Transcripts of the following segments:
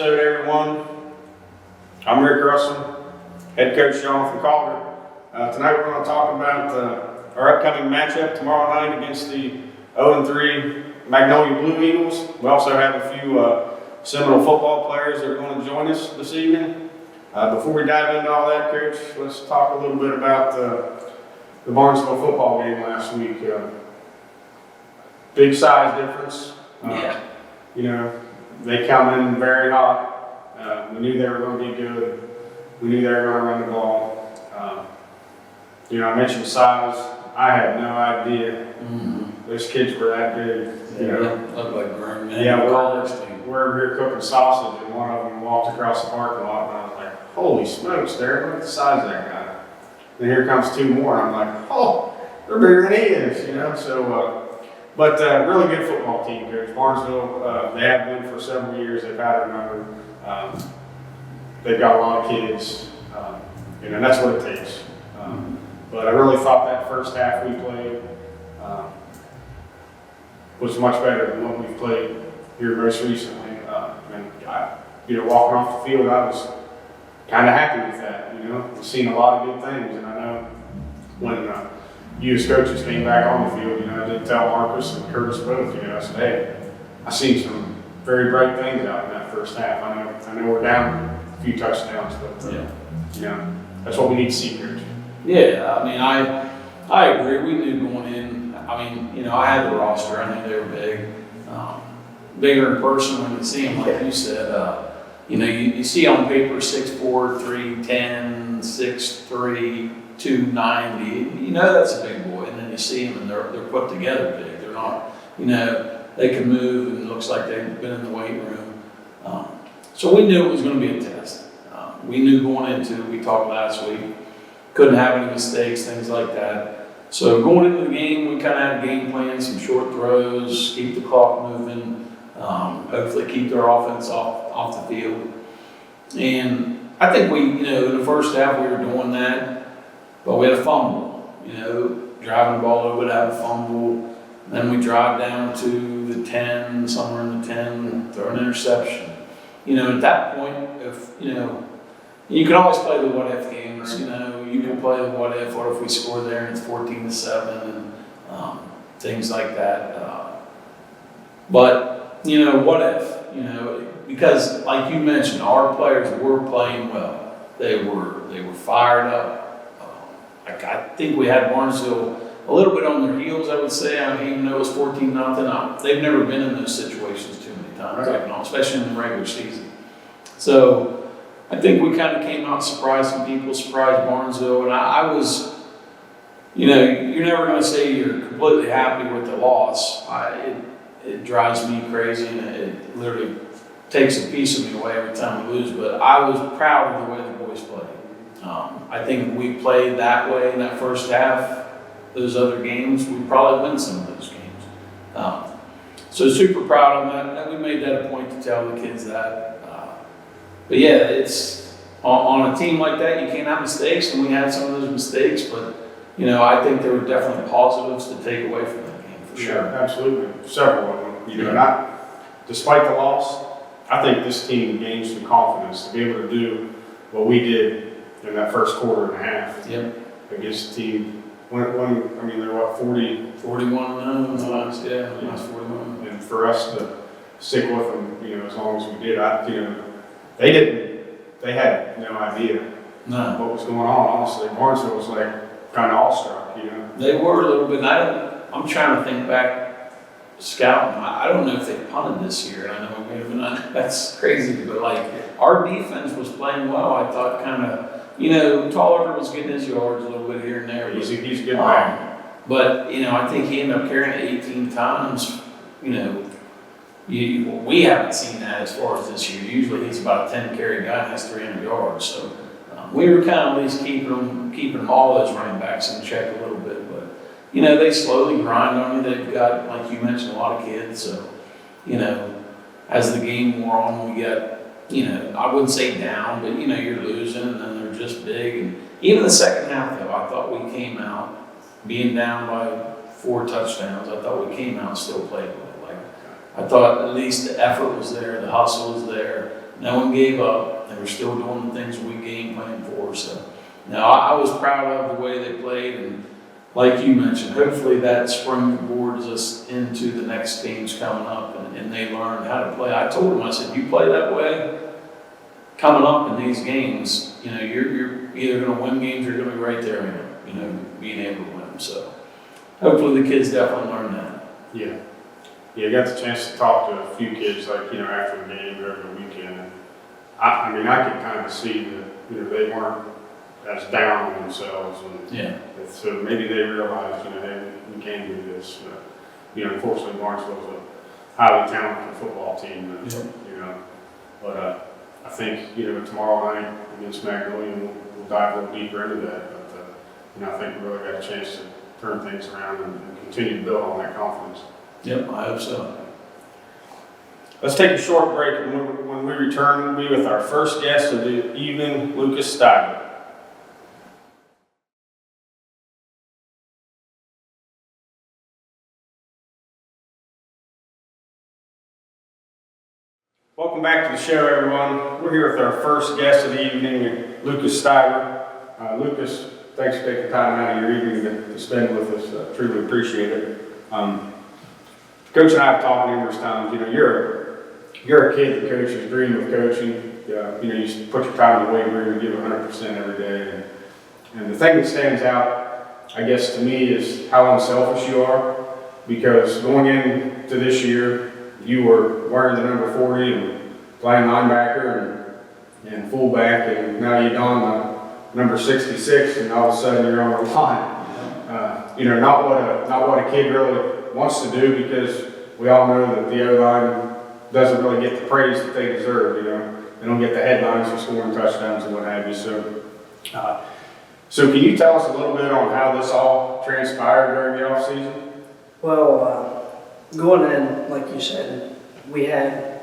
episode, everyone. I'm Rick Russell, head coach Jonathan Calder. Tonight we're going to talk about our upcoming matchup tomorrow night against the 0-3 Magnolia Blue Eagles. We also have a few Seminole football players that are going to join us this evening. Before we dive into all that, Coach, let's talk a little bit about the Barnesville football game last week. Big size difference. You know, they come in very hot. We knew they were going to be good. We knew they were going to run the ball. You know, I mentioned size. I had no idea those kids were that big. You know, look like grown men. Yeah, we're over here cooking sausage, and one of them walked across the parking lot, and I was like, "Holy smokes, Derek! Look at the size of that guy." And here comes two more, and I'm like, "Oh, they're bigger than he is." You know, so. But really good football team, Coach. Barnesville, they have been for several years. They've had our number. They've got a lot of kids, you know, and that's what it takes. But I really thought that first half we played was much better than what we've played here most recently. You know, walking off the field, I was kind of happy with that. You know, we've seen a lot of good things, and I know when you as coaches came back on the field, you know, I did tell Marcus and Curtis both. You know, I said, "Hey, I seen some very bright things out in that first half. I know we're down a few touchdowns, but you know, that's what we need to see, Coach." Yeah, I mean, I agree. We knew going in. I mean, you know, I had the roster. I knew they were big, bigger in person when you see them, like you said. You know, you see on paper 6'4", 310, 6'3", 290. You know that's a big boy, and then you see them and they're put together big. They're not, you know, they can move and it looks like they've been in the weight room. So we knew it was going to be a test. We knew going into it. We talked last week. Couldn't have any mistakes, things like that. So going into the game, we kind of had a game plan, some short throws, keep the clock moving, hopefully keep their offense off the field. And I think we, you know, in the first half we were doing that, but we had a fumble. You know, driving the ball over, have a fumble. Then we drive down to the 10, somewhere in the 10, throw an interception. You know, at that point, if, you know, you can always play the what-if games, you know. You can play the what-if we score there and it's 14-7 and things like that. But, you know, what if, you know, because like you mentioned, our players were playing well. They were fired up. I think we had Barnesville a little bit on their heels, I would say. I mean, even though it was 14-0, they've never been in those situations too many times, right, especially in the regular season. So I think we kind of came out surprised some people, surprised Barnesville, and I was, you know, you're never going to say you're completely happy with the loss. It drives me crazy, and it literally takes a piece of me away every time we lose, but I was proud of the way the boys played. I think we played that way in that first half. Those other games, we probably win some of those games. So super proud of that, and we made that a point to tell the kids that. But yeah, it's on a team like that, you can't have mistakes, and we had some of those mistakes, but you know, I think there were definitely positives to take away from that game for sure. Yeah, absolutely. Several of them. You know, despite the loss, I think this team gained some confidence to be able to do what we did in that first quarter and a half. Yep. Against a team, I mean, they're what, 41 in the last, last 41. And for us to stick with them, you know, as long as we did, you know, they had no idea what was going on, honestly. Barnesville was like kind of awestruck, you know. They were a little bit, and I'm trying to think back, scouting, I don't know if they punted this year. I know we have that's crazy, but like our defense was playing well. I thought kind of, you know, Tolliver was getting his yards a little bit here and there. He's a good back. But, you know, I think he ended up carrying it 18 times, you know. We haven't seen that as far as this year. Usually he's about a 10-carry guy and has 300 yards. So we were kind of at least keeping all those running backs in check a little bit. But, you know, they slowly grind on you. They've got, like you mentioned, a lot of kids. So, you know, as the game wore on, we got, you know, I wouldn't say down, but, you know, you're losing and then they're just big. And even the second half, though, I thought we came out being down by 4 touchdowns. I thought we came out and still played well. I thought at least the effort was there, the hustle was there, No one gave up. They were still doing the things we game planned for. So, no, I was proud of the way they played, and like you mentioned, hopefully that springboards us into the next games coming up, and they learn how to play. I told them, I said, you play that way coming up in these games, you know, you're either going to win games or you're going to be right there, you know, being able to win them. So hopefully the kids definitely learn that. Yeah. Yeah, I got the chance to talk to a few kids, like, you know, after the game or over the weekend. And I mean, I could kind of see that, you know, they weren't as down on themselves. And Yeah. so maybe they realized, you know, hey, we can do this. You know, unfortunately, Barnesville's a highly talented football team, you know. But I think, you know, tomorrow night against Magnolia, we'll dive a little deeper into that. But, you know, I think we really got a chance to turn things around and continue to build on that confidence. Yep, I hope so. Let's take a short break, and when we return, we'll be with our first guest of the evening, Lucas Steiger. Welcome back to the show, everyone. We're here with our first guest of the evening, Lucas Steiger. Lucas, thanks for taking time out of your evening to spend with us. Truly appreciate it. Coach and I have talked numerous times. You know, you're a kid that coaches dream of coaching. You know, you put your time in the weight room and give 100% every day. And the thing that stands out, I guess, to me is how unselfish you are. Because going into this year, you were wearing the number 40 and playing linebacker and fullback, and now you don the number 66, and all of a sudden you're on the line. You know, not what a kid really wants to do, because we all know that the O-line doesn't really get the praise that they deserve. You know, they don't get the headlines for scoring touchdowns and what have you. So can you tell us a little bit on how this all transpired during the off season? Well, going in, like you said, we had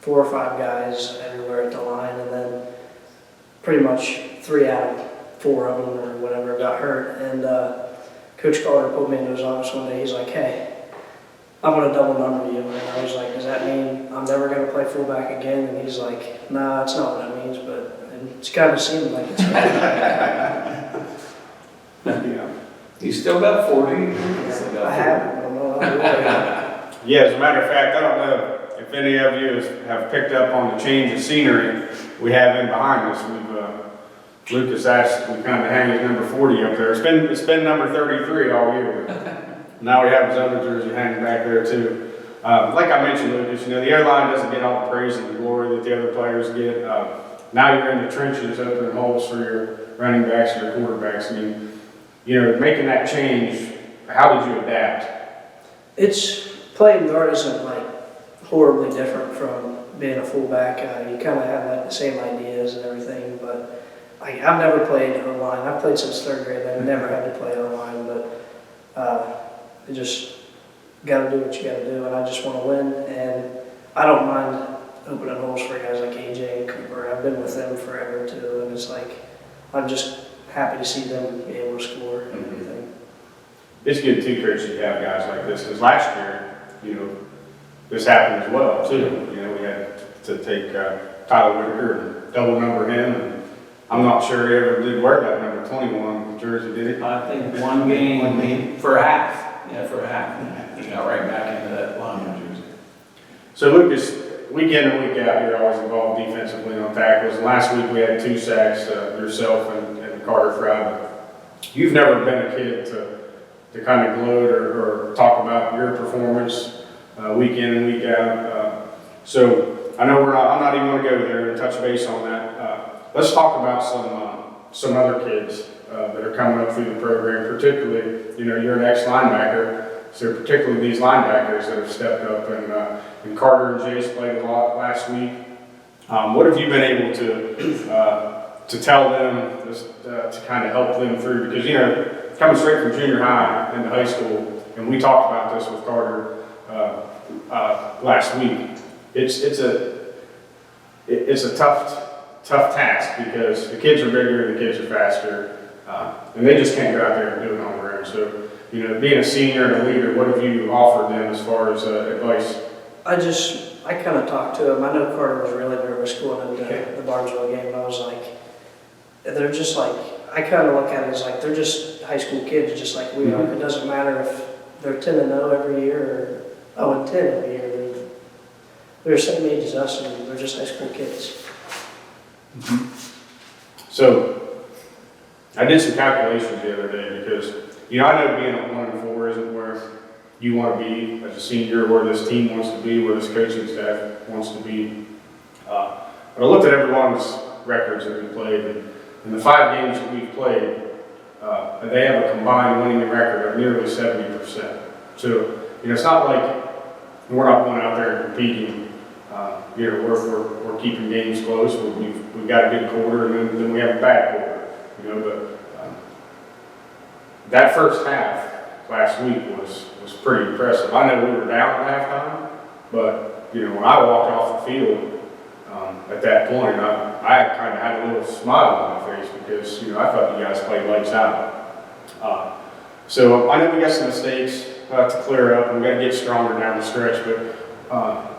4 or 5 guys everywhere at the line, and then pretty much 3 out of 4 of them or whatever got hurt. And Coach Carter put me into his office one day. He's like, "Hey, I'm going to double number you." And I was like, "Does that mean I'm never going to play fullback again?" And he's like, "Nah, that's not what that means," but it's kind of seemed like it's going to. Yeah. You still got 40. I haven't. I don't know. Yeah, as a matter of fact, I don't know if any of you have picked up on the change of scenery we have in behind us. Lucas asked, we kind of hang his number 40 up there. It's been number 33 all year. Now we have his other jersey hanging back there too. Like I mentioned, Lucas, you know, the O-line doesn't get all the praise and the glory that the other players get. Now you're in the trenches opening holes for your running backs and your quarterbacks. I mean, you know, making that change, how did you adapt? Playing guard isn't like horribly different from being a fullback. You kind of have like the same ideas and everything, but I've never played O-line. I've played since 3rd grade. I've never had to play O-line, but you just got to do what you got to do, and I just want to win. And I don't mind opening holes for guys like AJ and Cooper. I've been with them forever too, and it's like I'm just happy to see them be able to score and everything. It's good too, Coach, to have guys like this, because last year, you know, this happened as well too. You know, we had to take Tyler Whitaker and double number him, and I'm not sure he ever did wear that number 21 jersey, did he? I think one game for a half. Yeah, for a half. He got right back into that lineman jersey. So Lucas, week in and week out, you're always involved defensively on tackles. And last week we had 2 sacks, yourself and Carter Fry. You've never been a kid to kind of gloat or talk about your performance week in and week out. So I know I'm not even going to go there and touch base on that. Let's talk about some other kids that are coming up through the program, particularly, you know, you're an ex-linebacker, so particularly these linebackers that have stepped up, and Carter and Jace played a lot last week. What have you been able to tell them to kind of help them through? Because, you know, coming straight from junior high into high school, and we talked about this with Carter last week, it's a tough task, because the kids are bigger and the kids are faster, and they just can't go out there and do it on their own. So, you know, being a senior and a leader, what have you offered them as far as advice? I just I kind of talked to him. I know Carter was really nervous going into Okay. the Barnesville game. And I was like, they're just like, I kind of look at it as like, they're just high school kids just like we are. It doesn't matter if they're 10-0 every year or 0-10 every year. They're the same age as us and they're just high school kids. So, I did some calculations the other day because, I know being at 1-4 isn't where you want to be as a senior, where this team wants to be, where this coaching staff wants to be. But I looked at everyone's records that we played, and in the 5 games that we've played, they have a combined winning record of nearly 70%. So, it's not like we're not going out there and competing. We're keeping games close. We've got a good quarter, and then we have a bad quarter. But that first half last week was pretty impressive. I know we were down at halftime, but when I walked off the field at that point, I kind of had a little smile on my face because I thought you guys played lights out. So I know we got some mistakes to clear up, and we got to get stronger down the stretch. But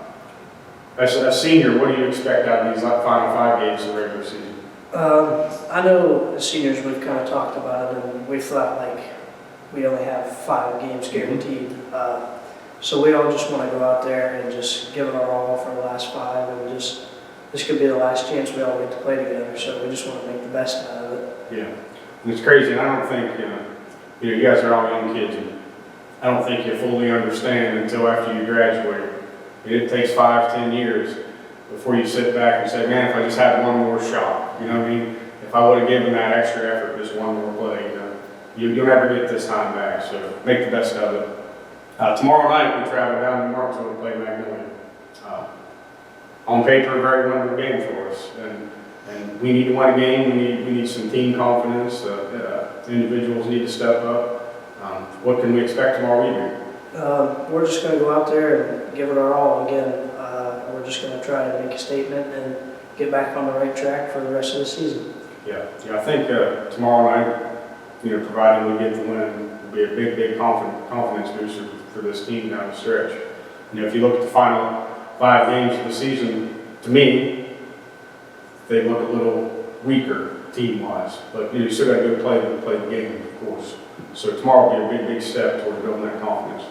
as a senior, what do you expect out of these final 5 games of the regular season? I know as seniors we've kind of talked about it and we thought like we only have 5 games guaranteed. So we all just want to go out there and just give it our all for the last 5 and this could be the last chance we all get to play together. So we just want to make the best out of it. Yeah, and it's crazy. And I don't think, you guys are all young kids. And I don't think you fully understand until after you graduate. It takes 5-10 years before you sit back and say, man, if I just had one more shot, what I mean? If I would have given that extra effort, just one more play, you'll never get this time back. So make the best of it. Tomorrow night we travel down to Martinsville to play Magnolia. On paper, a very winnable game for us, and we need to win a game. We need some team confidence. Individuals need to step up. What can we expect tomorrow evening? We're just going to go out there and give it our all again. We're just going to try to make a statement and get back on the right track for the rest of the season. Yeah. I think tomorrow night, providing we get the win, will be a big confidence booster for this team down the stretch. If you look at the final 5 games of the season, to me, they look a little weaker team-wise, but you still got to go play the game, of course. So tomorrow will be a big step towards building that confidence.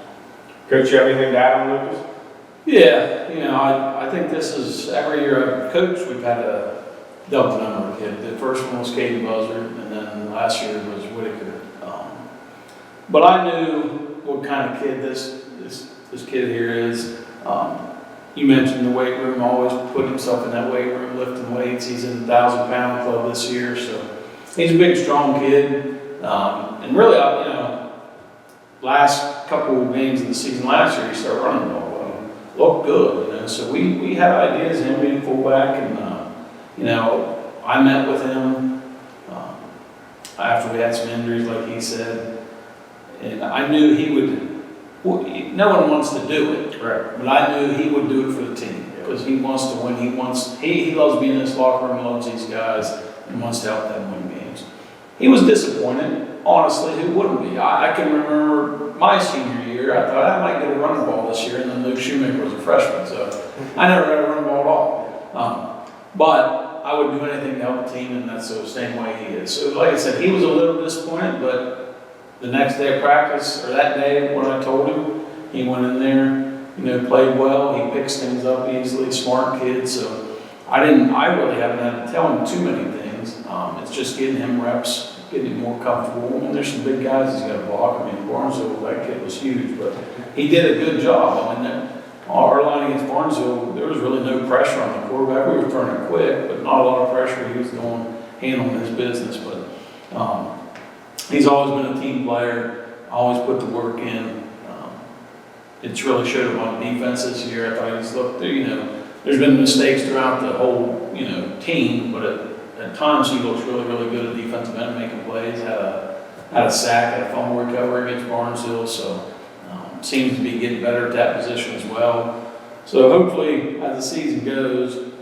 Coach, you have anything to add on, Lucas? Yeah, I think this is, every year I've coached, we've had a double number of kids. The first one was Katie Buzzard, and then last year was Whitaker. But I knew what kind of kid this kid here is. You mentioned the weight room, always put himself in that weight room, lifting weights. He's in the 1,000-pound club this year, so he's a big, strong kid. And really, last couple of games of the season last year, he started running the ball well. Looked good, So we had ideas of him being fullback, and I met with him after we had some injuries, like he said, and I knew he would. No one wants to do it, Right. but I knew he would do it for the team because he wants to win. He loves being in this locker room, loves these guys, and wants to help them win games. He was disappointed. Honestly, who wouldn't be? I can remember my senior year, I thought I might get a running ball this year, and then Luke Shoemaker was a freshman, so I never got a running ball at all. But I would do anything to help the team, and that's the same way he is. So like I said, he was a little disappointed, but the next day of practice, or that day when I told him, he went in there, played well, he picks things up easily, smart kid, so I really haven't had to tell him too many things. It's just getting him reps, getting him more comfortable. There's some big guys he's got to block. Barnesville, that kid was huge, but he did a good job. Our line against Barnesville, there was really no pressure on the quarterback. We were throwing it quick, but not a lot of pressure. He was handling his business, but he's always been a team player, always put the work in. It's really showed him on defense this year. I thought he's looked, there's been mistakes throughout the whole, team, but at times he looks really, really good at defensive end, making plays. Had a sack, had a fumble recovery against Barnesville, so seems to be getting better at that position as well. So hopefully, as the season goes,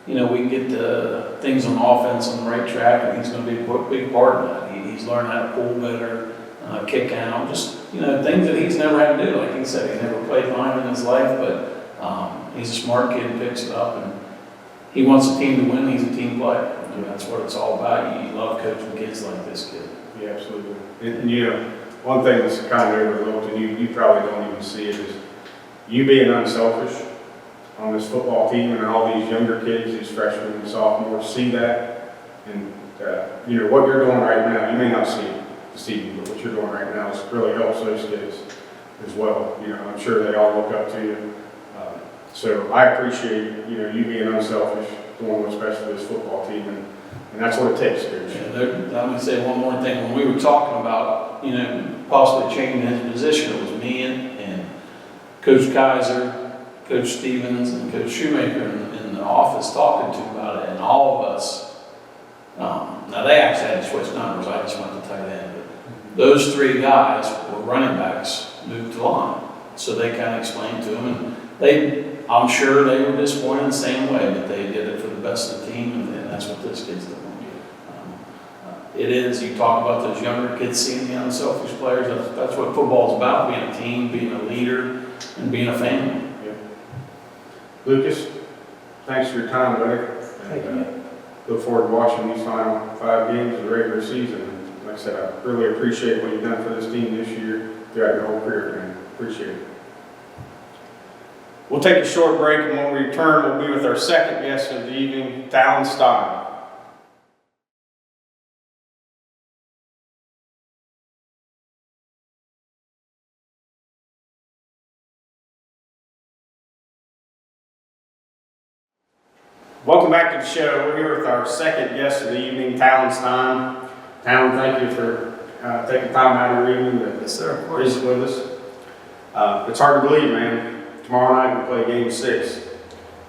we can get the things on offense on the right track, and he's going to be a big part of that. He's learned how to pull better, kick out, just things that he's never had to do. Like he said, he never played lineman in his life, but He's a smart kid, picks it up, and he wants the team to win. He's a team player. I mean, that's what it's all about. You love coaching kids like this kid. Yeah, absolutely. And you know, one thing that's kind of overlooked, and you probably don't even see it, is you being unselfish on this football team, and all these younger kids, these freshmen and sophomores, see that. And you know, what you're doing right now, you may not see it this evening, but what you're doing right now is really helps those kids as well. You know, I'm sure they all look up to you. So I appreciate, you know, you being unselfish, doing what's best for this football team, and that's what it takes, Coach. Yeah, I'm going to say one more thing. When we were talking about, you know, possibly changing his position, it was me and Coach Kaiser, Coach Stevens, and Coach Shoemaker in the office talking to him about it, and all of us. Now they actually had to switch numbers. I just went to tight end, but those three guys were running backs moved to line, so they kind of explained to him, and I'm sure they were disappointed the same way, but they did it for the best of the team, and that's what this kid's doing. It is, you talk about those younger kids seeing the unselfish players, that's what football's about, being a team, being a leader, and being a family. Yeah. Lucas, thanks for your time, buddy. Thank you. Look forward to watching these final 5 games of the regular season. And like I said, I really appreciate what you've done for this team this year throughout your whole career, man. Appreciate it. We'll take a short break, and when we return, we'll be with our second guest of the evening, Talon Stein. Welcome back to the show. We're here with our second guest of the evening, Talon Stein. Talon, thank you for taking time out of your evening to visit with us. It's hard to believe, man. Tomorrow night we play Game 6,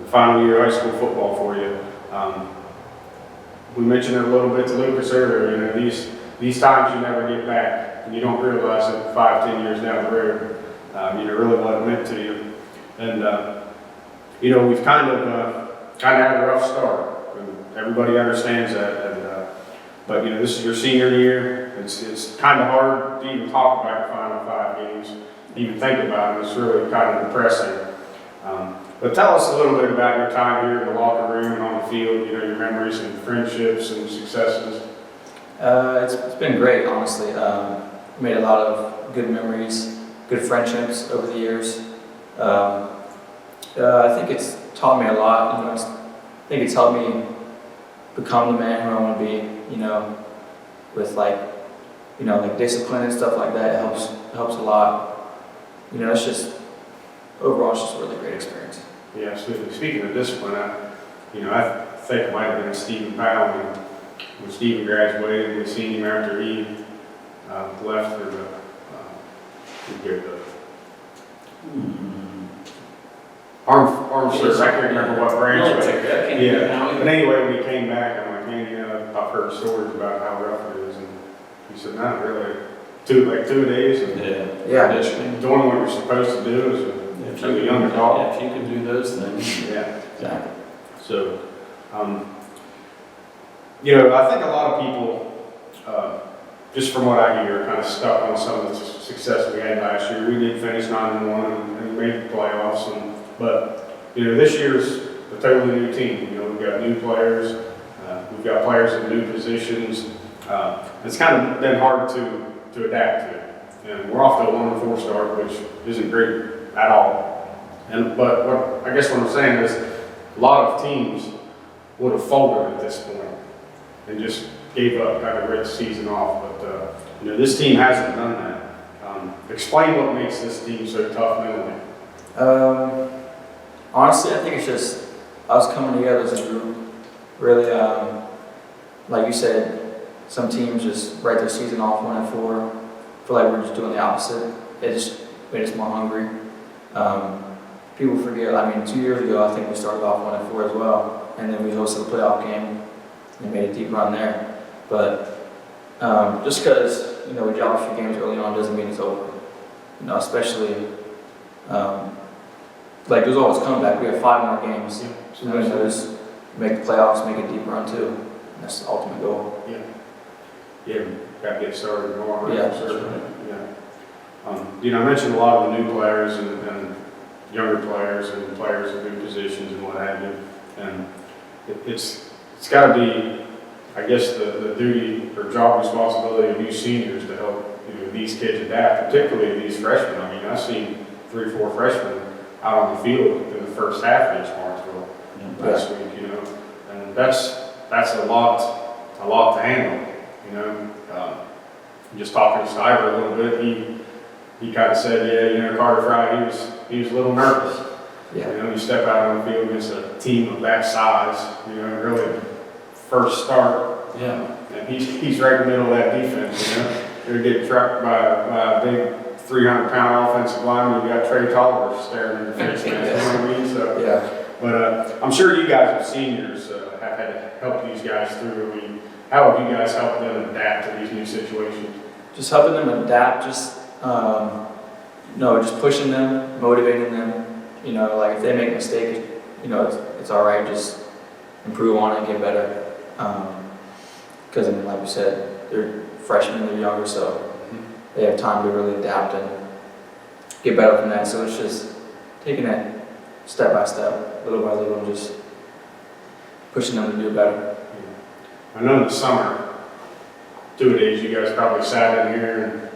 the final year of high school football for you. We mentioned it a little bit to Lucas earlier. You know, these times you never get back, and you don't realize that 5-10 years down the road, you know, really what it meant to you. And you know, we've kind of had a rough start, and everybody understands that. But you know, this is your senior year. It's kind of hard to even talk about your final 5 games, even think about it. It's really kind of depressing. But tell us a little bit about your time here in the locker room and on the field. You know, your memories and friendships and successes. It's been great, honestly. Made a lot of good memories, good friendships over the years. I think it's taught me a lot. You know, I think it's helped me become the man who I want to be. You know, with like discipline and stuff like that. It helps a lot. You know, overall, it's just a really great experience. Yeah, speaking of discipline, I think it might have been Stephen Powell when Stephen graduated. We seen him after he left for the armed service. I can't remember what branch. But anyway, when he came back, I'm like, man, you know, I've heard stories about how rough it is, and he said, not really. 2 days, and doing what you're supposed to do as a young adult. If you can do those things. Yeah. Exactly. So, you know, I think a lot of people, just from what I hear, are kind of stuck on some of the success we had last year. We did finish 9-1 and made the playoffs, but you know, this year's a totally new team. You know, we've got new players, we've got players in new positions. It's kind of been hard to adapt to it. And we're off to a 1-4 start, which isn't great at all. But what I'm saying is, a lot of teams would have folded at this point and just gave up, kind of read the season off. But you know, this team hasn't done that. Explain what makes this team so tough mentally. Honestly, I think it's just us coming together as a group. Really, like you said, some teams just write their season off 1-4. I feel like we're just doing the opposite. It just made us more hungry. People forget, 2 years ago, I think we started off 1-4 as well. And then we hosted a playoff game and made a deep run there. But just because, you know, we dropped a few games early on doesn't mean it's over. You know, especially, there's always comeback. We have 5 more games. So we win those, make the playoffs, make a deep run too. And that's the ultimate goal. Yeah, got to get started more. Yeah, certainly. Yeah. You know, I mentioned a lot of the new players, and younger players and players in good positions and what have you. And it's got to be, I guess, the duty or job responsibility of you seniors to help these kids adapt, particularly these freshmen. I mean, I've seen 3 or 4 freshmen out on the field in the first half against Barnesville last week, and that's a lot to handle, just talking to Stiver a little bit, he kind of said, Carter Fry, he was a little nervous. Yeah. You step out on the field against a team of that size, really first start. Yeah. And he's right in the middle of that defense, You're getting trucked by a big 300-pound offensive lineman. You got Trey Tolliver staring in your face, man. You know what I mean? So, Yeah. But I'm sure you guys as seniors have had to help these guys through. I mean, how have you guys helped them adapt to these new situations? Just helping them adapt, just pushing them, motivating them. Like if they make mistakes, it's all right. Just improve on it, get better. Because like you said, they're freshmen, they're younger, so they have time to really adapt and get better from that. So it's just taking it step by step, little by little, and just pushing them to do better. I know in the summer, 2 days, you guys probably sat in here and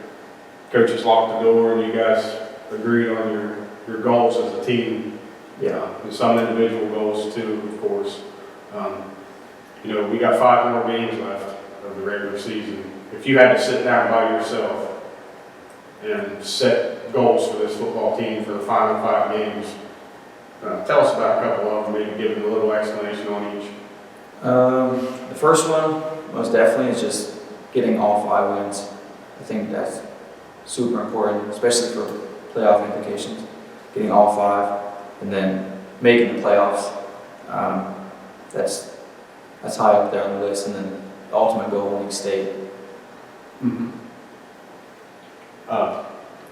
coaches locked the door and you guys agreed on your goals as a team. And some individual goals too, of course. We got 5 more games left of the regular season. If you had to sit down by yourself and set goals for this football team for the final 5 games, tell us about a couple of them, maybe give them a little explanation on each. The first one, most definitely, is just getting all 5 wins. I think that's super important, especially for playoff implications. Getting all 5 and then making the playoffs. That's high up there on the list, and then the ultimate goal, winning state.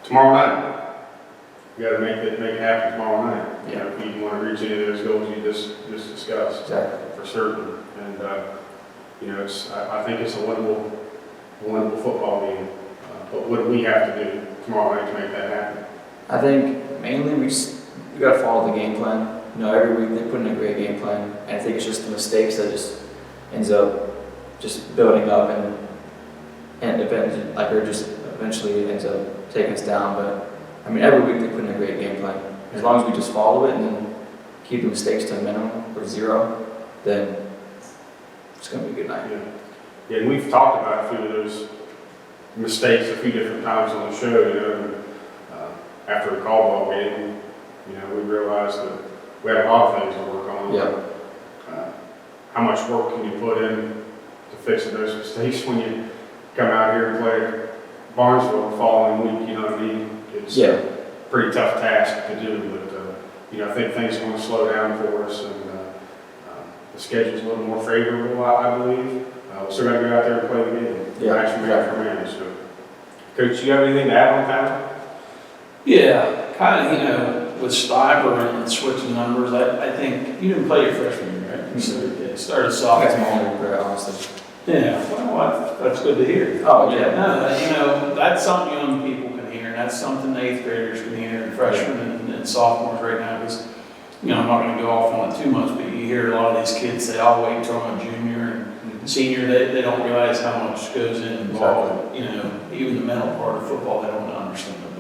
Tomorrow night, you got to make it happen tomorrow night. If you want to reach any of those goals you just discussed. Exactly. For certain. And I think it's a winnable football game. But what do we have to do tomorrow night to make that happen? I think mainly we got to follow the game plan. Every week they put in a great game plan, and I think it's just the mistakes that just ends up just building up and eventually it ends up taking us down. But I mean, every week they put in a great game plan. As long as we just follow it and then keep the mistakes to a minimum or 0, then it's going to be a good night. Yeah, and we've talked about a few of those mistakes a few different times on the show. After a Caldwell game, we realized that we had a lot of things to work on. Yeah. How much work can you put in to fixing those mistakes when you come out here and play Barnesville the following week? You know what I mean? It's a pretty tough task to do, but I think things are going to slow down for us, and the schedule's a little more favorable, I believe. We still got to go out there and play the game. Yeah, Action man for man. So, Coach, you have anything to add on that? Yeah, kind of, with Stiver and switching numbers, I think you didn't play your freshman year, right? You started sophomore. That's my only regret, honestly. Yeah, well, that's good to hear. Oh, yeah. No, that's something young people can hear, and that's something 8th graders can hear, and freshmen and sophomores right now, because, I'm not going to go off on it too much, but you hear a lot of these kids say, I'll wait till I'm a junior and senior. They don't realize how much goes involved, even the mental part of football, they don't understand it.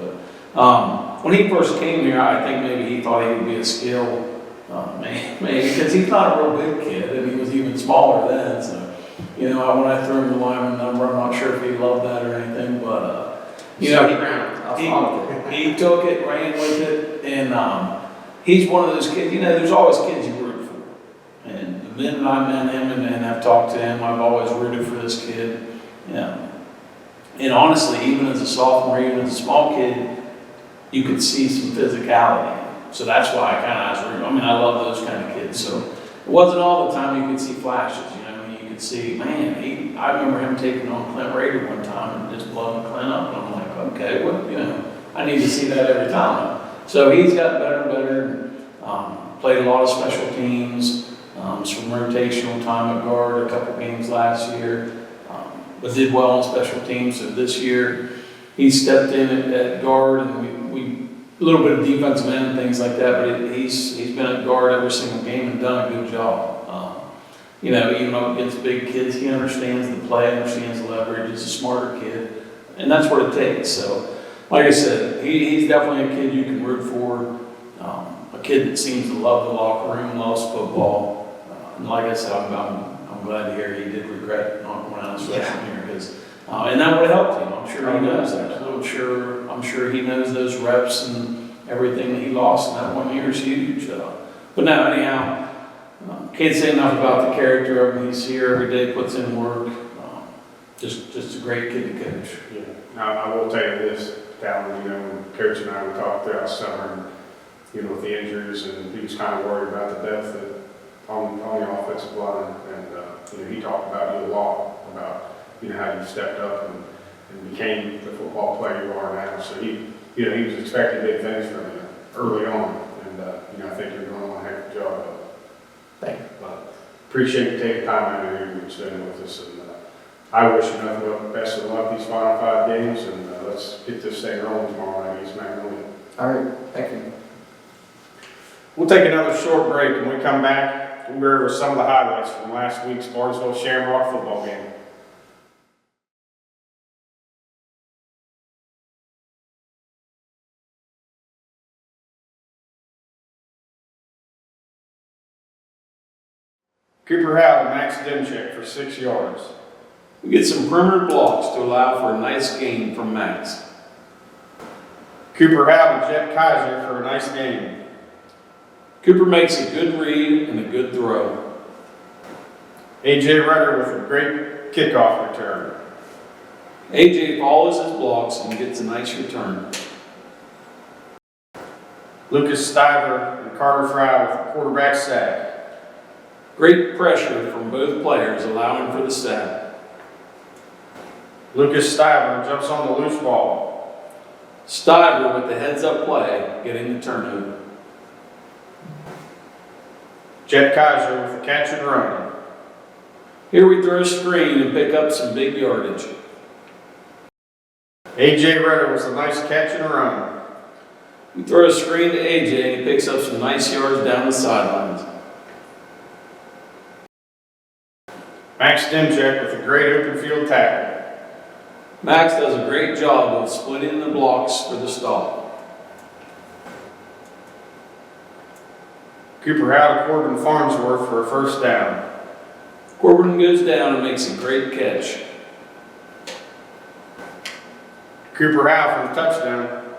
But when he first came here, I think maybe he thought he would be a skill, maybe because he's not a real big kid, and he was even smaller then, so. When I threw him the lineman number, I'm not sure if he loved that or anything, but, he took it, ran with it, and he's one of those kids, there's always kids you root for. And the minute I met him and I've talked to him, I've always rooted for this kid. And honestly, even as a sophomore, even as a small kid, you could see some physicality. So that's why I was rooting. I love those kind of kids. So it wasn't all the time you could see flashes, see, man, I remember him taking on Clint Rader one time and just blowing Clint up, and I'm like, okay, I need to see that every time. So he's gotten better and better, played a lot of special teams, some rotational time at guard, a couple games last year, but did well on special teams. So this year, he stepped in at guard, and we a little bit of defensive end and things like that, but he's been at guard every single game and done a good job. You know, even though against big kids, he understands the play, understands the leverage. He's a smarter kid, and that's what it takes. So, like I said, he's definitely a kid you can root for. A kid that seems to love the locker room, loves football. And like I said, I'm glad to hear he did regret not going out his freshman year because, and that would have helped him. I'm sure he knows that. I'm sure he knows those reps and everything that he lost in that 1 year is huge. But now, anyhow. Can't say enough about the character of him. He's here every day, puts in work. Just a great kid to coach. Yeah. Now, I will tell you this, Calvin, you know, Coach and I, we talked throughout summer, and, you know, with the injuries, and he was kind of worried about the depth on the offensive line. And, you know, he talked about you a lot, about, you know, how you stepped up and became the football player you are now. So he was expecting big things from you early on. And, you know, I think you're doing a heck of a job of it. Thank you. Appreciate you taking time out of here and spending with us. And I wish you nothing but best of luck these final 5 games. And let's get this thing rolling tomorrow night against Magnolia. All right, thank you. We'll take another short break. When we come back, we'll go over some of the highlights from last week's Barnesville Shamrock football game. Cooper Howell and Max Demchek for 6 yards. We get some perimeter blocks to allow for a nice gain from Max. Cooper Howell and Jet Kaiser for a nice game. Cooper makes a good read and a good throw. A.J. Rudder with a great kickoff return. AJ follows his blocks and gets a nice return. Lucas Stiver and Carter Fry with a quarterback sack. Great pressure from both players, allowing for the sack. Lucas Stiver jumps on the loose ball. Stiver with the heads-up play, getting the turnover. Jet Kaiser with the catch and run. Here we throw a screen and pick up some big yardage. A.J. Rudder with a nice catch and run. We throw a screen to AJ and he picks up some nice yards down the sidelines. Max Demchek with a great open field tackle. Max does a great job of splitting the blocks for the stop. Cooper Howell to Corbin Farnsworth for a first down. Corbin goes down and makes a great catch. Cooper Howell for the touchdown.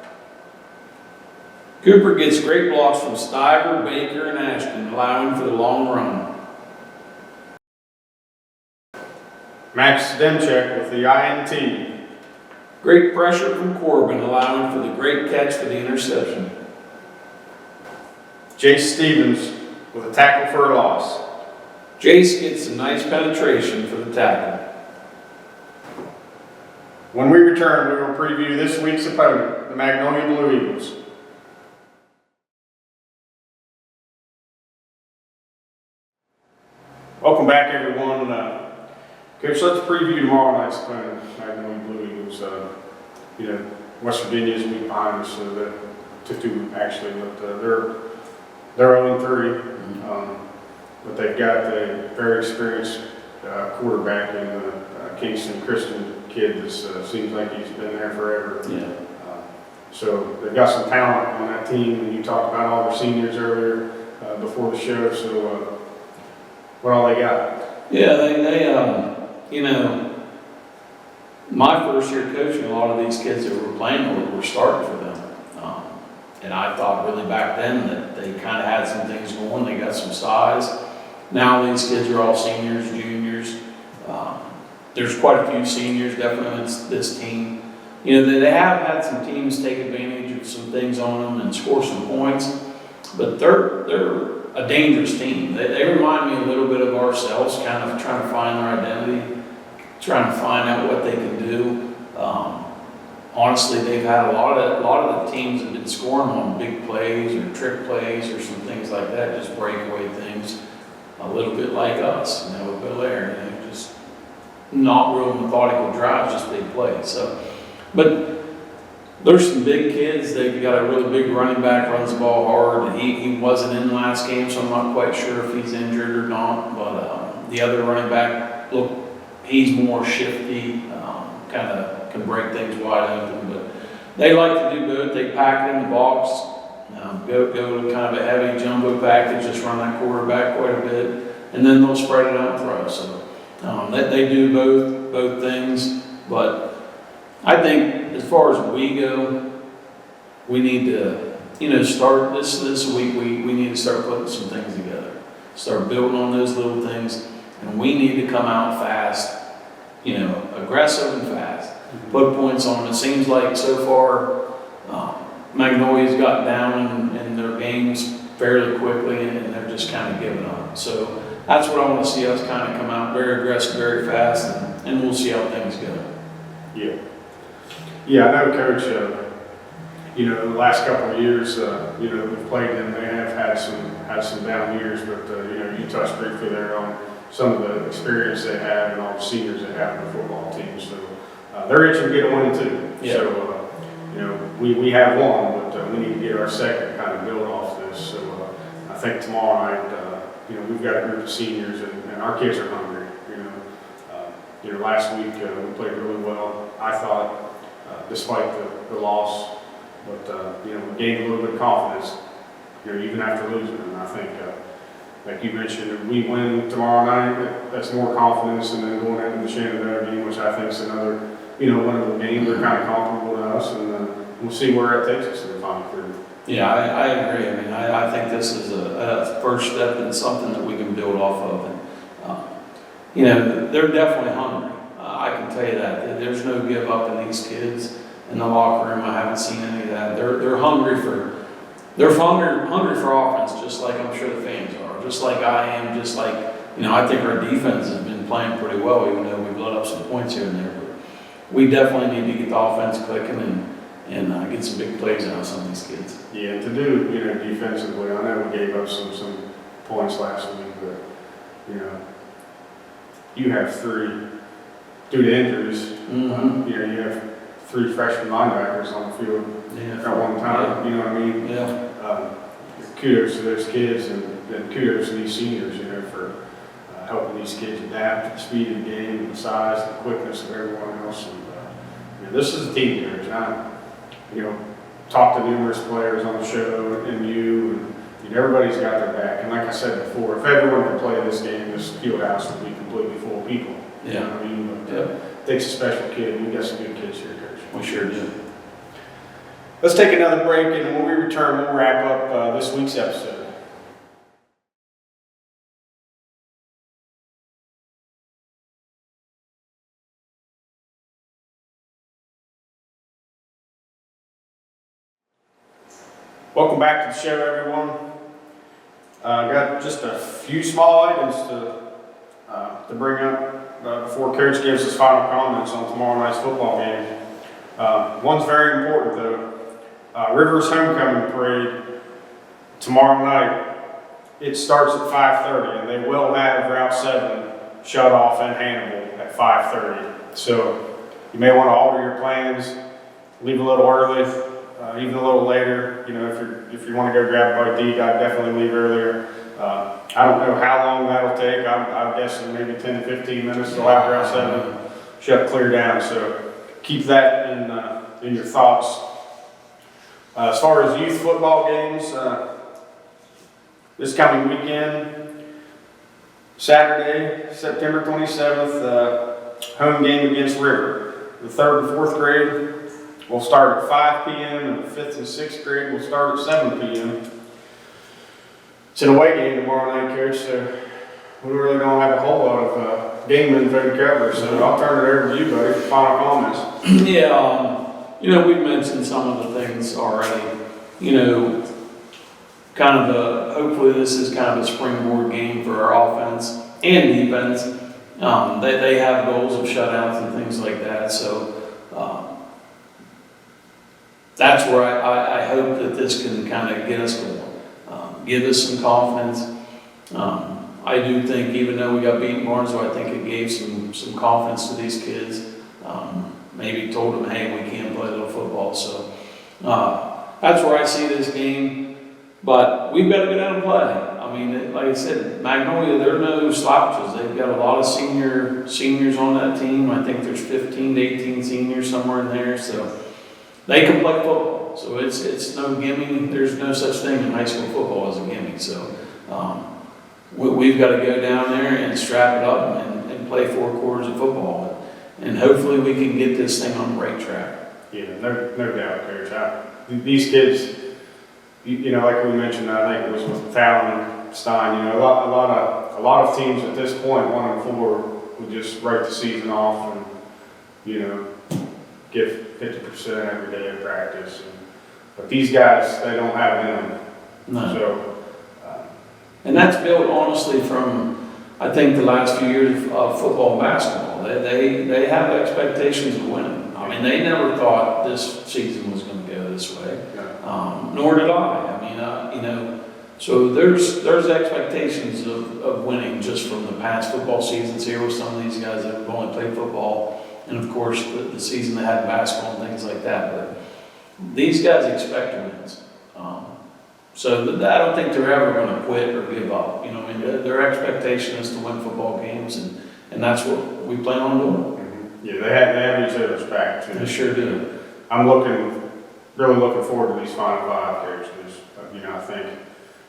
Cooper gets great blocks from Stiver, Baker, and Ashton, allowing for the long run. Max Demchek with the INT. Great pressure from Corbin, allowing for the great catch for the interception. Jace Stevens with a tackle for a loss. Jace gets some nice penetration for the tackle. When we return, we will preview this week's opponent, the Magnolia Blue Eagles. Welcome back, everyone. Coach, let's preview tomorrow night's opponent, Magnolia Blue Eagles. You know, West Virginia is week behind us, so that took 2 actually, but they're 0-3. But they've got a very experienced quarterback in Kingston Christian kid that seems like he's been there forever. Yeah. So they've got some talent on that team, and you talked about all their seniors earlier before the show. So what all they got? Yeah, they you know, my first year coaching, a lot of these kids that were playing with were starting for them. And I thought really back then that they kind of had some things going. They got some size. Now these kids are all seniors, juniors. There's quite a few seniors definitely in this team. You know, they have had some teams take advantage of some things on them and score some points, but they're a dangerous team. They remind me a little bit of ourselves, kind of trying to find their identity, trying to find out what they can do. Honestly, they've had a lot of the teams have been scoring on big plays or trick plays or some things like that, just breakaway things, a little bit like us, you know, with Belair, you know, just not real methodical drives, just big plays. So, but There's some big kids. They've got a really big running back, runs the ball hard. He wasn't in the last game, so I'm not quite sure if he's injured or not. But the other running back, look, he's more shifty, kind of can break things wide open. But they like to do both. They pack it in the box, go to kind of a heavy jumbo package, just run that quarterback quite a bit, and then they'll spread it out and throw. So they do both things. But I think as far as we go, we need to, start this week. We need to start putting some things together, start building on those little things, and we need to come out fast, aggressive and fast. Put points on them. It seems like so far, Magnolia's gotten down in their games fairly quickly, and they're just kind of giving up. So that's what I want to see us kind of come out very aggressive, very fast, and we'll see how things go. Yeah. Yeah, I know, Coach, the last couple of years, we've played them. They have had some down years, but, you touched briefly there on some of the experience they have and all the seniors they have in the football team. So they're itching to get a win too. Yeah. So, we have one, but we need to get our second kind of build off this. So I think tomorrow night, we've got a group of seniors and our kids are hungry. Last week we played really well, I thought, despite the loss. But, we gained a little bit of confidence, even after losing. And I think, like you mentioned, if we win tomorrow night, that's more confidence than then going into the Shenandoah game, which I think is another, winnable game. They're kind of comparable to us, and we'll see where it takes us in the final third. Yeah, I agree. I mean, I think this is a first step in something that we can build off of. And, they're definitely hungry. I can tell you that. There's no give up in these kids in the locker room. I haven't seen any of that. They're hungry for offense, just like I'm sure the fans are, just like I am, just like, I think our defense has been playing pretty well, even though we've let up some points here and there. But we definitely need to get the offense clicking and get some big plays out of some of these kids. Yeah, to do, defensively, I know we gave up some points last week, but, you have three, due to injuries, Mm-hmm. you have three freshman linebackers on the field at one time, you know what I mean? Yeah. Kudos to those kids and kudos to these seniors, for helping these kids adapt to the speed of the game, the size, the quickness of everyone else. And this is a team, Coach. I, talked to numerous players on the show and everybody's got their back. And like I said before, if everyone could play this game, this field house would be completely full of people. Yeah. You know what I mean? But, it takes a special kid. We've got some good kids here, Coach. We sure do. Let's take another break, and when we return, we'll wrap up this week's episode. Welcome back to the show, everyone. Got just a few small items to bring up before Coach gives his final comments on tomorrow night's football game. One's very important, though. Rivers Homecoming Parade tomorrow night. It starts at 5:30, and they will have Route 7 shut off in Hannibal at 5:30. So you may want to alter your plans, leave a little early. Even a little later, if you want to go grab a bite to eat, I'd definitely leave earlier. I don't know how long that'll take. I'm guessing maybe 10 to 15 minutes till after Route 7 shut clear down. So keep that in your thoughts. As far as youth football games, this coming weekend, Saturday, September 27th, home game against River. The 3rd and 4th grade will start at 5 p.m. and the 5th and 6th grade will start at 7 p.m. It's an away game tomorrow night, Coach, so we really don't have a whole lot of game info to cover, so I'll turn it over to you, buddy, for final comments. Yeah, we've mentioned some of the things already. Hopefully this is kind of a springboard game for our offense and defense. They have goals of shutouts and things like that, so that's where I hope that this can kind of get us going, give us some confidence. I do think, even though we got beaten Barnesville, I think it gave some confidence to these kids. Maybe told them, hey, we can play a little football. So That's where I see this game, but we've got to go down and play. I mean, like I said, Magnolia, there are no slouches. They've got a lot of seniors on that team. I think there's 15 to 18 seniors somewhere in there, so they can play football. So it's no gimme. There's no such thing in high school football as a gimme. So we've got to go down there and strap it up and play 4 quarters of football, and hopefully we can get this thing on the right track. Yeah, no doubt, Coach. These kids, you know, like we mentioned, I think it was with Fallon, Stein, you know, a lot of teams at this point, 1-4, would just write the season off and, you know, give 50% every day of practice. But these guys, they don't have it in them. No. So, And that's built honestly from, I think, the last few years of football and basketball. They have expectations of winning. I mean, they never thought this season was going to go this way, nor did I. I mean, you know, so there's expectations of winning just from the past football seasons here with some of these guys that have only played football, and of course the season they had in basketball and things like that. But these guys expect wins. So I don't think they're ever going to quit or give up. You know, I mean, their expectation is to win football games, and that's what we plan on doing. yeah, they have each other's back too. They sure do. I'm really looking forward to these Final 5 characters. You know, I think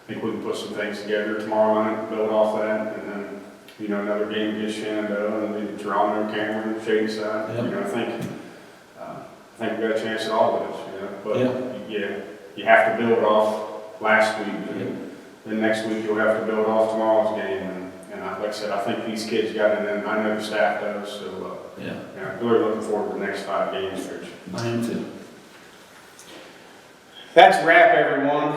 we can put some things together tomorrow night, build off that, and then, you know, another game against Shenandoah, and then Toronto, Cameron, Shadyside. Yep. You know, I think we got a chance at all of this, you know. But Yeah. you have to build off last week, and then next week you'll have to build off tomorrow's game. And like I said, I think these kids got it in. I know the staff does. So Yeah, I'm really looking forward to the next 5 games, Rich. I am too. That's a wrap, everyone.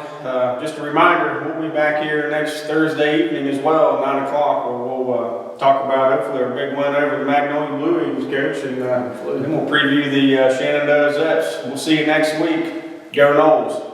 Just a reminder, we'll be back here next Thursday evening as well at 9 o'clock, where we'll talk about hopefully our big win over the Magnolia Blue Eagles, Coach, and then we'll preview the Shenandoah Zeps. We'll see you next week. Go Noles.